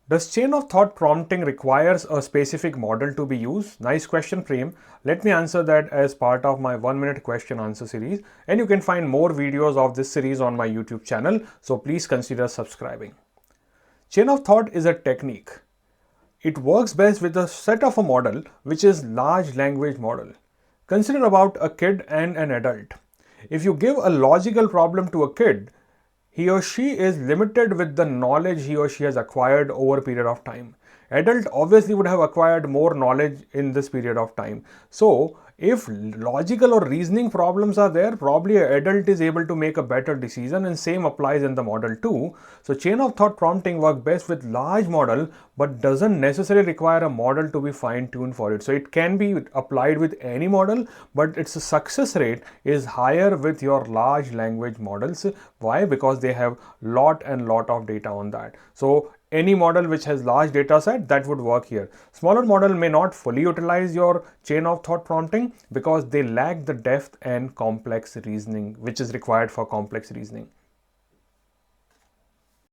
Does chain of thought prompting requires a specific model to be used? Nice question, Prem. Let me answer that as part of my 1 minute question answer series. And you can find more videos of this series on my YouTube channel. So please consider subscribing. Chain of thought is a technique. It works best with a set of a model which is large language model. Consider about a kid and an adult. If you give a logical problem to a kid, he or she is limited with the knowledge he or she has acquired over a period of time. Adult obviously would have acquired more knowledge in this period of time. So if logical or reasoning problems are there, probably an adult is able to make a better decision, and same applies in the model too. So chain of thought prompting works best with large model, but doesn't necessarily require a model to be fine-tuned for it. So it can be applied with any model, but its success rate is higher with your large language models. Why? Because they have lot of data on that. So any model which has large data set, that would work here. Smaller model may not fully utilize your chain of thought prompting because they lack the depth and complex reasoning which is required for complex reasoning.